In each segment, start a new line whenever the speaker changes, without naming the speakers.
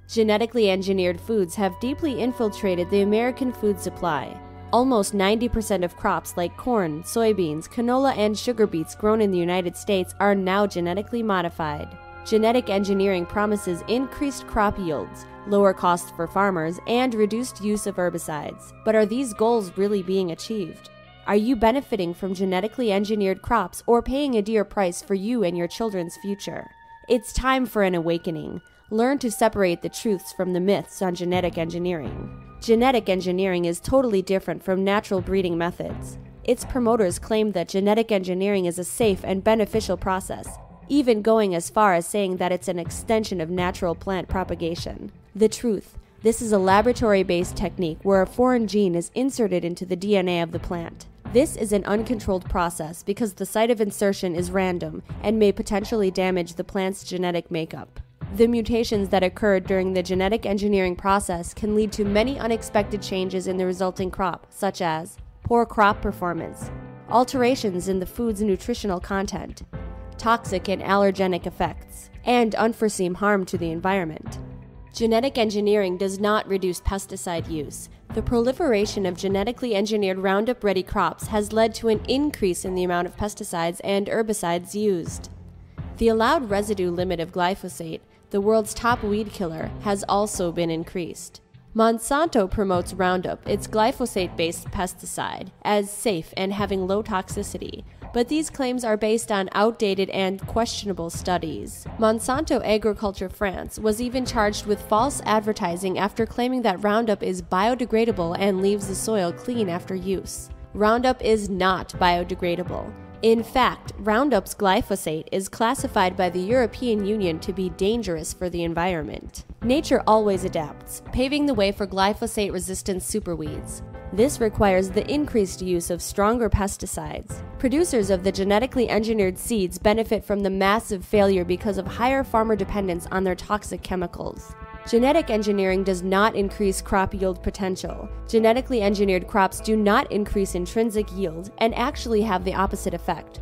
Genetically engineered foods have deeply infiltrated the American food supply. Almost 90% of crops like corn, soybeans, canola, and sugar beets grown in the United States are now genetically modified. Genetic engineering promises increased crop yields, lower costs for farmers, and reduced use of herbicides. But are these goals really being achieved? Are you benefiting from genetically engineered crops or paying a dear price for you and your children's future? It's time for an awakening. Learn to separate the truths from the myths on genetic engineering. Genetic engineering is totally different from natural breeding methods. Its promoters claim that genetic engineering is a safe and beneficial process, even going as far as saying that it's an extension of natural plant propagation. The truth: this is a laboratory-based technique where a foreign gene is inserted into the DNA of the plant. This is an uncontrolled process because the site of insertion is random and may potentially damage the plant's genetic makeup. The mutations that occurred during the genetic engineering process can lead to many unexpected changes in the resulting crop, such as poor crop performance, alterations in the food's nutritional content, toxic and allergenic effects, and unforeseen harm to the environment. Genetic engineering does not reduce pesticide use. The proliferation of genetically engineered Roundup-ready crops has led to an increase in the amount of pesticides and herbicides used. The allowed residue limit of glyphosate, the world's top weed killer, has also been increased. Monsanto promotes Roundup, its glyphosate-based pesticide, as safe and having low toxicity, but these claims are based on outdated and questionable studies. Monsanto Agriculture France was even charged with false advertising after claiming that Roundup is biodegradable and leaves the soil clean after use. Roundup is not biodegradable. In fact, Roundup's glyphosate is classified by the European Union to be dangerous for the environment. Nature always adapts, paving the way for glyphosate-resistant superweeds. This requires the increased use of stronger pesticides. Producers of the genetically engineered seeds benefit from the massive failure because of higher farmer dependence on their toxic chemicals. Genetic engineering does not increase crop yield potential. Genetically engineered crops do not increase intrinsic yield and actually have the opposite effect.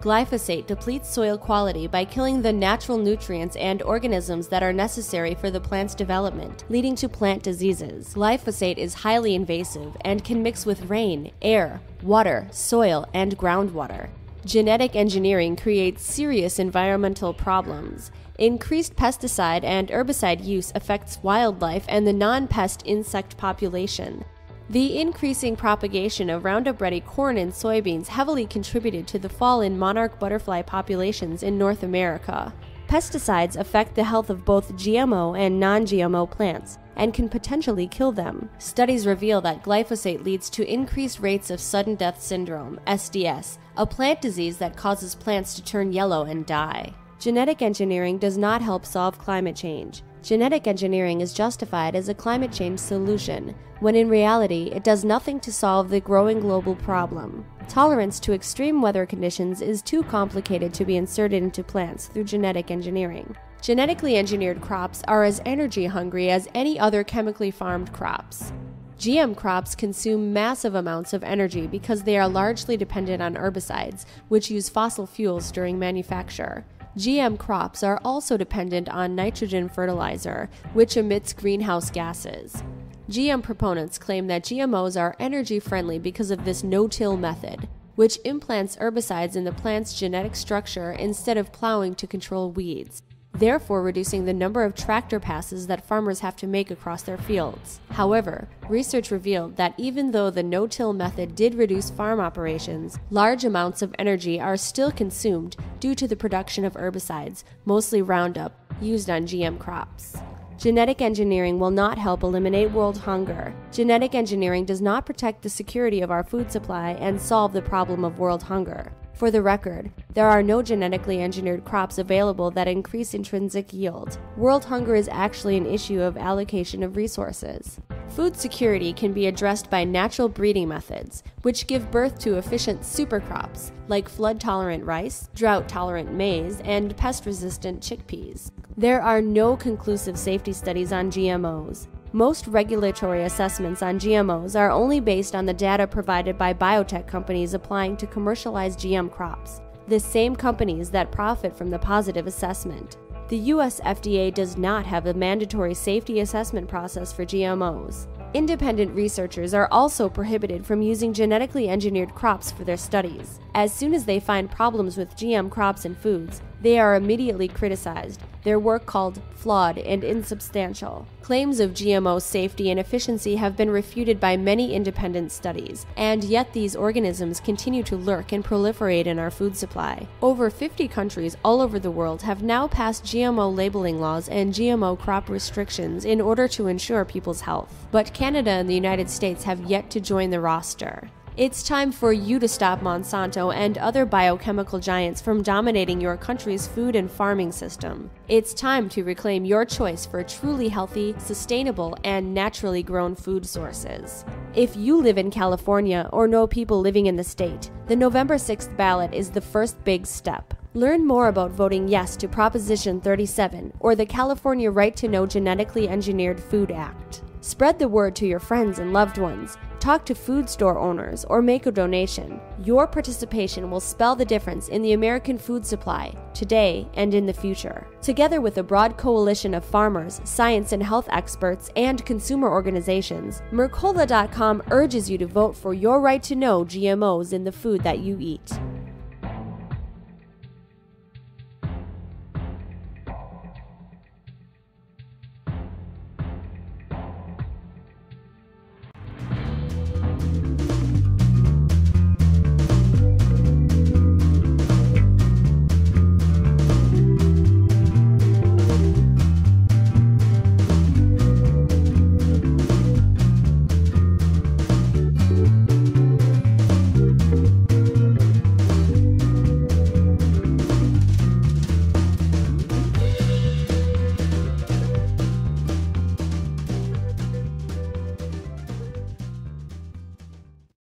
Glyphosate depletes soil quality by killing the natural nutrients and organisms that are necessary for the plant's development, leading to plant diseases. Glyphosate is highly invasive and can mix with rain, air, water, soil, and groundwater. Genetic engineering creates serious environmental problems. Increased pesticide and herbicide use affects wildlife and the non-pest insect population. The increasing propagation of Roundup-ready corn and soybeans heavily contributed to the fall in monarch butterfly populations in North America. Pesticides affect the health of both GMO and non-GMO plants and can potentially kill them. Studies reveal that glyphosate leads to increased rates of sudden death syndrome, SDS, a plant disease that causes plants to turn yellow and die. Genetic engineering does not help solve climate change. Genetic engineering is justified as a climate change solution, when in reality it does nothing to solve the growing global problem. Tolerance to extreme weather conditions is too complicated to be inserted into plants through genetic engineering. Genetically engineered crops are as energy hungry as any other chemically farmed crops. GM crops consume massive amounts of energy because they are largely dependent on herbicides, which use fossil fuels during manufacture. GM crops are also dependent on nitrogen fertilizer, which emits greenhouse gases. GM proponents claim that GMOs are energy-friendly because of this no-till method, which implants herbicides in the plant's genetic structure instead of plowing to control weeds, therefore reducing the number of tractor passes that farmers have to make across their fields. However, research revealed that even though the no-till method did reduce farm operations, large amounts of energy are still consumed due to the production of herbicides, mostly Roundup, used on GM crops. Genetic engineering will not help eliminate world hunger. Genetic engineering does not protect the security of our food supply and solve the problem of world hunger. For the record, there are no genetically engineered crops available that increase intrinsic yield. World hunger is actually an issue of allocation of resources. Food security can be addressed by natural breeding methods, which give birth to efficient supercrops like flood-tolerant rice, drought-tolerant maize, and pest-resistant chickpeas. There are no conclusive safety studies on GMOs. Most regulatory assessments on GMOs are only based on the data provided by biotech companies applying to commercialize GM crops, the same companies that profit from the positive assessment. The US FDA does not have a mandatory safety assessment process for GMOs. Independent researchers are also prohibited from using genetically engineered crops for their studies. As soon as they find problems with GM crops and foods, they are immediately criticized, their work called flawed and insubstantial. Claims of GMO safety and efficiency have been refuted by many independent studies, and yet these organisms continue to lurk and proliferate in our food supply. Over 50 countries all over the world have now passed GMO labeling laws and GMO crop restrictions in order to ensure people's health. But Canada and the United States have yet to join the roster. It's time for you to stop Monsanto and other biochemical giants from dominating your country's food and farming system. It's time to reclaim your choice for truly healthy, sustainable, and naturally grown food sources. If you live in California or know people living in the state, the November 6th ballot is the first big step. Learn more about voting yes to Proposition 37 or the California Right to Know Genetically Engineered Food Act. Spread the word to your friends and loved ones. Talk to food store owners or make a donation. Your participation will spell the difference in the American food supply, today and in the future. Together with a broad coalition of farmers, science and health experts, and consumer organizations, Mercola.com urges you to vote for your right to know GMOs in the food that you eat.